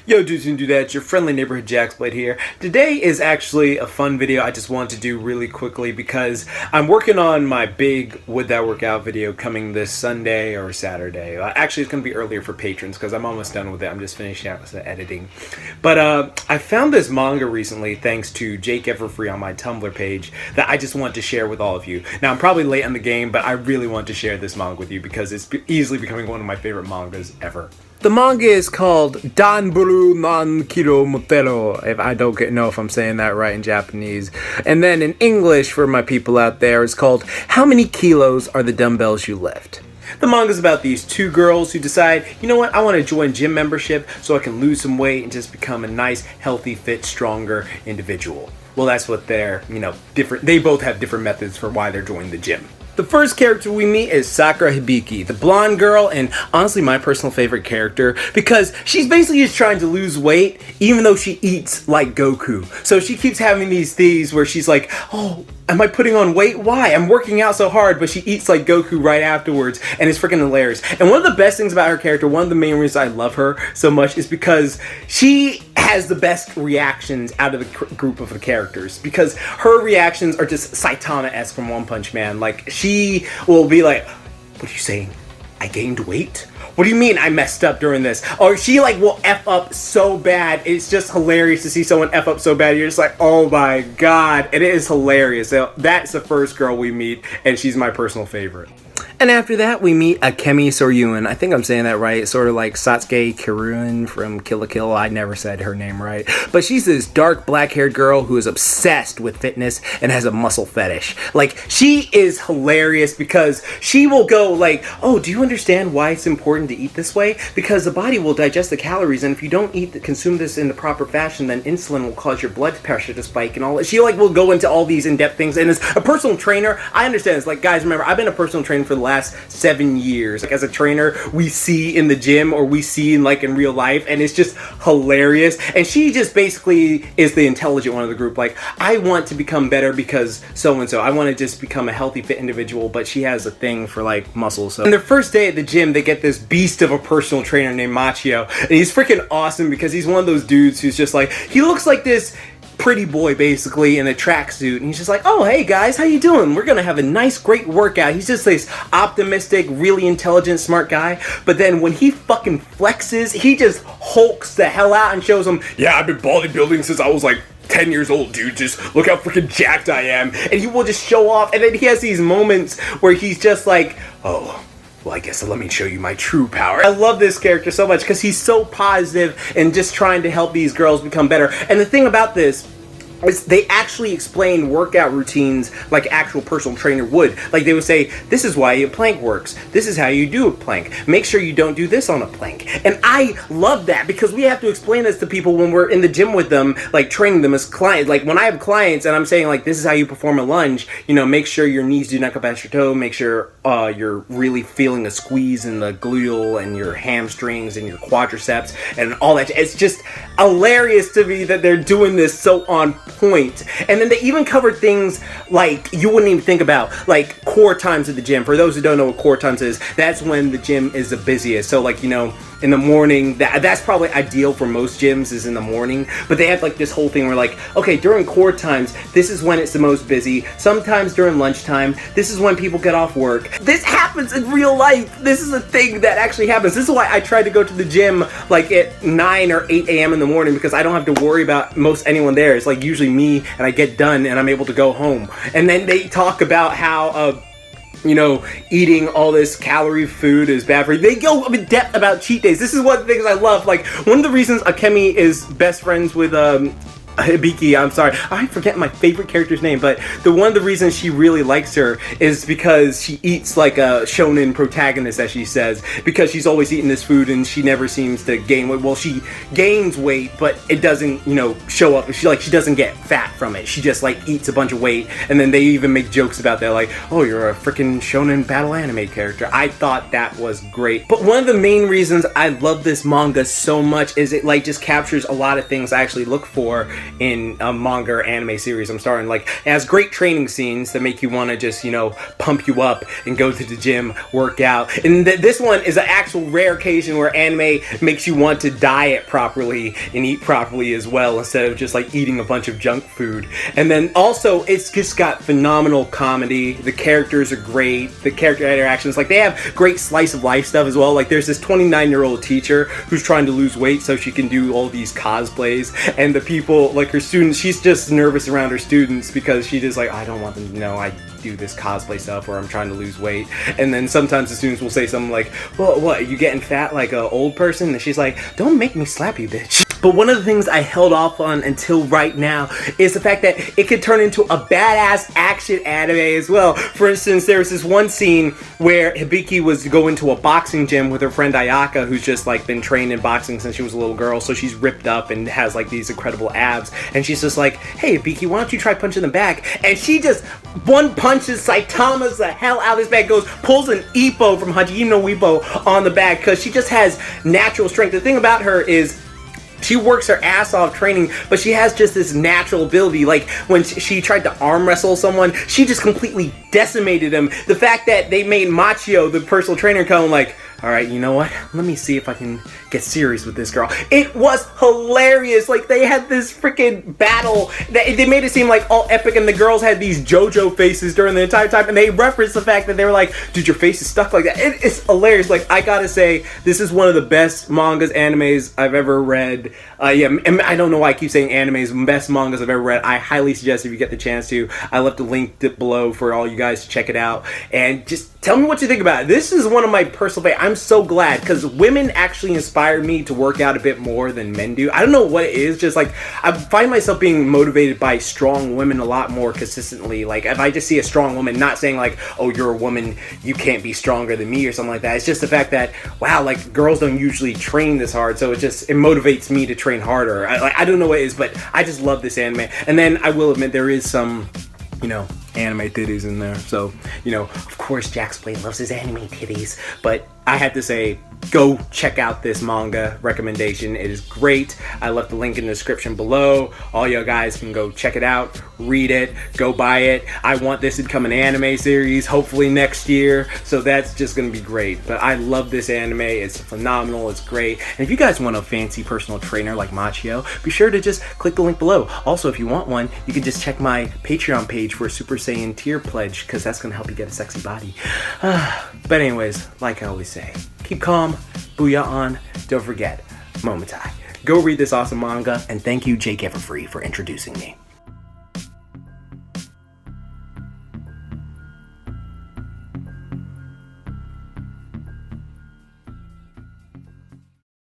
Yo dudes and dudettes, your friendly neighborhood JaxBlade here. Today is actually a fun video I just wanted to do really quickly because I'm working on my big Would That Work Out video coming this Sunday or Saturday. Actually, it's going to be earlier for patrons because I'm almost done with it. I'm just finishing out the editing. But I found this manga recently thanks to Jake Everfree on my Tumblr page that I just want to share with all of you. Now, I'm probably late on the game, but I really want to share this manga with you because it's easily becoming one of my favorite mangas ever. The manga is called DANBERU non KIRO MOTERU, if I don't know if I'm saying that right in Japanese. And then in English, for my people out there, it's called How Many Kilos Are the Dumbbells You Lift? The manga is about these two girls who decide, you know what, I want to join gym membership so I can lose some weight and just become a nice, healthy, fit, stronger individual. Well, that's what they're, they both have different methods for why they're joining the gym. The first character we meet is Sakura Hibiki, the blonde girl, and honestly my personal favorite character because she's basically just trying to lose weight even though she eats like Goku. So she keeps having these things where she's like, oh, am I putting on weight? Why? I'm working out so hard, but she eats like Goku right afterwards, and it's freaking hilarious. And one of the best things about her character, one of the main reasons I love her so much is because she has the best reactions out of the group of the characters because her reactions are just Saitama-esque from One Punch Man. Like, she will be like, what are you saying? I gained weight? What do you mean I messed up during this? Or she like will F up so bad. It's just hilarious to see someone F up so bad. You're just like, oh my god. And it is hilarious. So that's the first girl we meet, and she's my personal favorite. And after that, we meet Akemi Soryun. I think I'm saying that right. Sort of like Satsuki Kiryuin from Kill la Kill. I never said her name right. But she's this dark black-haired girl who is obsessed with fitness and has a muscle fetish. Like, she is hilarious because she will go like, oh, do you understand why it's important to eat this way? Because the body will digest the calories, and if you don't consume this in the proper fashion, then insulin will cause your blood pressure to spike and all that. She like will go into all these in-depth things. And as a personal trainer, I understand this. Like, guys, remember, I've been a personal trainer for the last 7 years. Like, as a trainer, we see in the gym or we see in real life, and it's just hilarious. And she just basically is the intelligent one of the group. Like, I want to become better because so and so. I want to just become a healthy, fit individual, but she has a thing for like muscles. So on their first day at the gym, they get this beast of a personal trainer named Machio, and he's freaking awesome because he's one of those dudes who's just like, he looks like this pretty boy basically in a tracksuit, and he's just like, oh hey guys, how you doing? We're gonna have a nice great workout. He's just this optimistic, really intelligent, smart guy, but then when he fucking flexes, he just hulks the hell out and shows them, yeah, I've been bodybuilding since I was like 10 years old, dude. Just look how freaking jacked I am. And he will just show off, and then he has these moments where he's just like, oh, well, I guess let me show you my true power. I love this character so much because he's so positive and just trying to help these girls become better. And the thing about this is they actually explain workout routines like actual personal trainer would. Like, they would say, this is why a plank works. This is how you do a plank. Make sure you don't do this on a plank. And I love that because we have to explain this to people when we're in the gym with them, like training them as clients. Like, when I have clients and I'm saying like, this is how you perform a lunge, make sure your knees do not go past your toe, make sure you're really feeling a squeeze in the gluteal and your hamstrings and your quadriceps and all that. It's just hilarious to me that they're doing this so on point. And then they even covered things like you wouldn't even think about, like core times at the gym. For those who don't know what core times is, that's when the gym is the busiest. So like, in the morning, that's probably ideal for most gyms, is in the morning. But they have like this whole thing where like, okay, during core times, this is when it's the most busy. Sometimes during lunchtime, this is when people get off work. This happens in real life. This is a thing that actually happens. This is why I try to go to the gym like at 9 or 8 a.m. in the morning, because I don't have to worry about most anyone there. It's like usually me, and I get done and I'm able to go home. And then they talk about how eating all this calorie food is bad for you. They go in depth about cheat days. This is one of the things I love. Like, one of the reasons Akemi is best friends with Hibiki, I'm sorry, I forget my favorite character's name, but one of the reasons she really likes her is because she eats like a shonen protagonist, as she says, because she's always eating this food and she never seems to gain weight. Well, she gains weight, but it doesn't, show up. She doesn't get fat from it. She just like eats a bunch of weight, and then they even make jokes about that, like, oh, you're a freaking shonen battle anime character. I thought that was great. But one of the main reasons I love this manga so much is it like just captures a lot of things I actually look for in a manga or anime series I'm starting. Like, it has great training scenes that make you want to just, you know, pump you up and go to the gym, work out. And this one is an actual rare occasion where anime makes you want to diet properly and eat properly as well, instead of just like eating a bunch of junk food. And then also, it's just got phenomenal comedy. The characters are great. The character interactions, like, they have great slice of life stuff as well. Like, there's this 29-year-old teacher who's trying to lose weight so she can do all these cosplays, and the people, like her students, she's just nervous around her students because she just like, I don't want them to know I do this cosplay stuff or I'm trying to lose weight. And then sometimes the students will say something like, well, what, are you getting fat like an old person? And she's like, don't make me slap you, bitch. But one of the things I held off on until right now is the fact that it could turn into a badass action anime as well. For instance, there was this one scene where Hibiki was going to a boxing gym with her friend Ayaka, who's just like been trained in boxing since she was a little girl, so she's ripped up and has like these incredible abs, and she's just like, hey Hibiki, why don't you try punching them back? And she just one punches Saitama's the hell out of his back, pulls an Ippo from Hajime no Ippo on the back, because she just has natural strength. The thing about her is she works her ass off training, but she has just this natural ability. Like, when she tried to arm wrestle someone, she just completely decimated him. The fact that they made Machio, the personal trainer, come like, all right, you know what? Let me see if I can get serious with this girl. It was hilarious. Like, they had this freaking battle. They made it seem like all epic, and the girls had these JoJo faces during the entire time, and they referenced the fact that they were like, dude, your face is stuck like that. It's hilarious. Like, I gotta say, this is one of the best mangas, animes I've ever read. Yeah, and I don't know why I keep saying animes, best mangas I've ever read. I highly suggest if you get the chance to. I left a link below for all you guys to check it out, and just tell me what you think about it. This is one of my personal favorites. I'm so glad, because women actually inspire me to work out a bit more than men do. I don't know what it is, just like, I find myself being motivated by strong women a lot more consistently. Like, if I just see a strong woman, not saying like, oh, you're a woman, you can't be stronger than me or something like that. It's just the fact that, wow, like, girls don't usually train this hard, so it motivates me to train harder. I don't know what it is, but I just love this anime. And then I will admit, there is some, you know, anime titties in there. So, you know, of course JaxBlade loves his anime titties, but I had to say, go check out this manga recommendation. It is great. I left the link in the description below. All y'all guys can go check it out, read it, go buy it. I want this to become an anime series, hopefully next year. So that's just gonna be great. But I love this anime. It's phenomenal. It's great. And if you guys want a fancy personal trainer like Machio, be sure to just click the link below. Also, if you want one, you can just check my Patreon page for a Super Saiyan tier pledge, because that's gonna help you get a sexy body. But anyways, like I always say, keep calm, booyah on, don't forget, Momentai. Go read this awesome manga, and thank you, Jake Everfree, for introducing me.